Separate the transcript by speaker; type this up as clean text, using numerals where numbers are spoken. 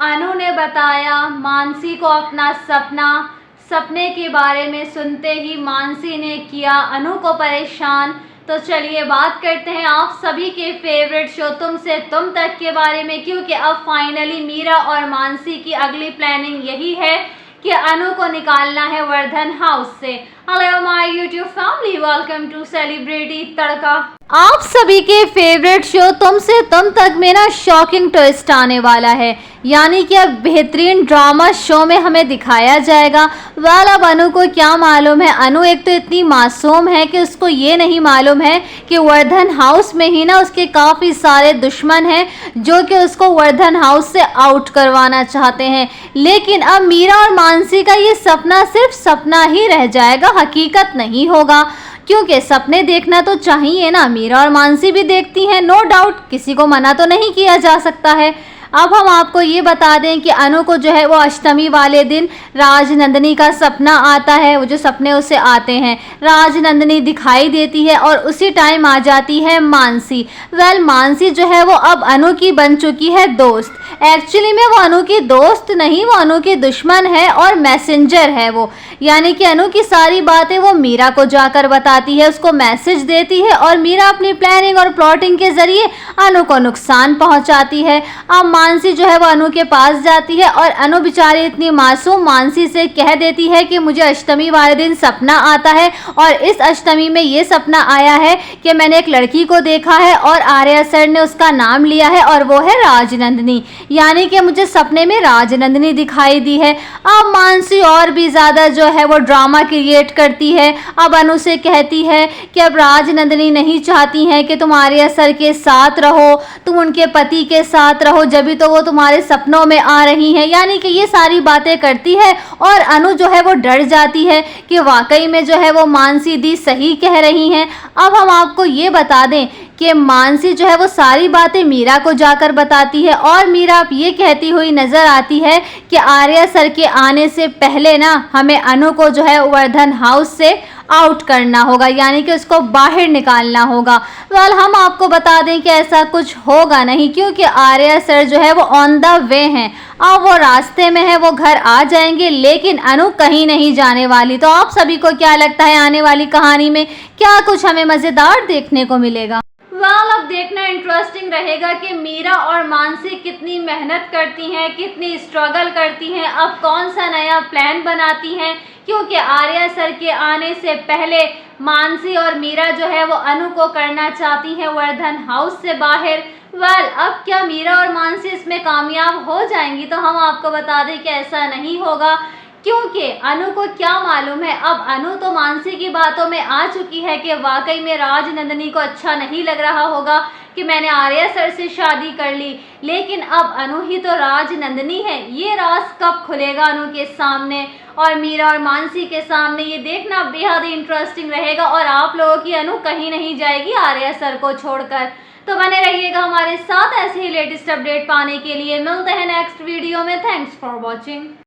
Speaker 1: अनु ने बताया मानसी को अपना सपने के बारे में सुनते ही मानसी ने किया अनु को परेशान। तो चलिए बात करते हैं आप सभी के फेवरेट शो तुम से तुम तक के बारे में, क्योंकि अब फाइनली मीरा और मानसी की अगली प्लानिंग यही है कि अनु को निकालना है वर्धन हाउस से। Hello my YouTube family, welcome to celebrity Tadka. आप सभी के फेवरेट शो तुम से तुम तक में ना शॉकिंग ट्विस्ट आने वाला है, यानी कि अब बेहतरीन ड्रामा शो में हमें दिखाया जाएगा। अब अनु को क्या मालूम है, अनु एक तो इतनी मासूम है कि उसको ये नहीं मालूम है कि वर्धन हाउस में ही ना उसके काफ़ी सारे दुश्मन हैं जो कि उसको वर्धन हाउस से आउट करवाना चाहते हैं। लेकिन अब मीरा और मानसी का ये सपना सिर्फ सपना ही रह जाएगा, हकीकत नहीं होगा, क्योंकि सपने देखना तो चाहिए ना। मीरा और मानसी भी देखती हैं, नो डाउट, किसी को मना तो नहीं किया जा सकता है। अब हम आपको ये बता दें कि अनु को जो है वो अष्टमी वाले दिन राजनंदिनी का सपना आता है। वो जो सपने उसे आते हैं, राजनंदिनी दिखाई देती है और उसी टाइम आ जाती है मानसी। मानसी जो है वो अब अनु की बन चुकी है दोस्त। एक्चुअली में वो अनु की दोस्त नहीं, वो अनु की दुश्मन है और मैसेंजर है वो, यानी कि अनु की सारी बातें वो मीरा को जाकर बताती है, उसको मैसेज देती है और मीरा अपनी प्लानिंग और प्लॉटिंग के जरिए अनु को नुकसान पहुंचाती है। अब मानसी जो है वो अनु के पास जाती है और अनु बेचारी इतनी मासूम मानसी से कह देती है कि मुझे अष्टमी वाले दिन सपना आता है और इस अष्टमी में ये सपना आया है कि मैंने एक लड़की को देखा है और आर्या सर ने उसका नाम लिया है और वो है राजनंदिनी, यानी कि मुझे सपने में राजनंदिनी दिखाई दी है। अब मानसी और भी ज़्यादा जो है वो ड्रामा क्रिएट करती है। अब अनु से कहती है कि अब राजनंदिनी नहीं चाहती हैं कि तुम आर्या सर के साथ रहो, तुम उनके पति के साथ रहो, जब भी तो वो तुम्हारे सपनों में आ रही हैं, यानी कि ये सारी बातें करती है। और अनु जो है वो डर जाती है कि वाकई में जो है वो मानसी दी सही कह रही हैं। अब हम आपको ये बता दें कि मानसी जो है वो सारी बातें मीरा को जाकर बताती है और मीरा अब ये कहती हुई नज़र आती है कि आर्या सर के आने से पहले ना हमें अनु को जो है वर्धन हाउस से आउट करना होगा, यानी कि उसको बाहर निकालना होगा। हम आपको बता दें कि ऐसा कुछ होगा नहीं, क्योंकि आर्या सर जो है वो ऑन द वे हैं। अब वो रास्ते में है, वो घर आ जाएंगे, लेकिन अनु कहीं नहीं जाने वाली। तो आप सभी को क्या लगता है आने वाली कहानी में क्या कुछ हमें मज़ेदार देखने को मिलेगा? अब देखना इंटरेस्टिंग रहेगा कि मीरा और मानसी कितनी मेहनत करती हैं, कितनी स्ट्रगल करती हैं, अब कौन सा नया प्लान बनाती हैं, क्योंकि आर्या सर के आने से पहले मानसी और मीरा जो है वो अनु को करना चाहती हैं वर्धन हाउस से बाहर। अब क्या मीरा और मानसी इसमें कामयाब हो जाएंगी? तो हम आपको बता दें कि ऐसा नहीं होगा, क्योंकि अनु को क्या मालूम है, अब अनु तो मानसी की बातों में आ चुकी है कि वाकई में राजनंदिनी को अच्छा नहीं लग रहा होगा कि मैंने आर्या सर से शादी कर ली, लेकिन अब अनु ही तो राजनंदिनी है। ये राज कब खुलेगा अनु के सामने और मीरा और मानसी के सामने, ये देखना बेहद ही इंटरेस्टिंग रहेगा। और आप लोगों की अनु कहीं नहीं जाएगी आर्या सर को छोड़कर। तो बने रहिएगा हमारे साथ ऐसे ही लेटेस्ट अपडेट पाने के लिए। मिलते हैं नेक्स्ट वीडियो में। Thanks for watching.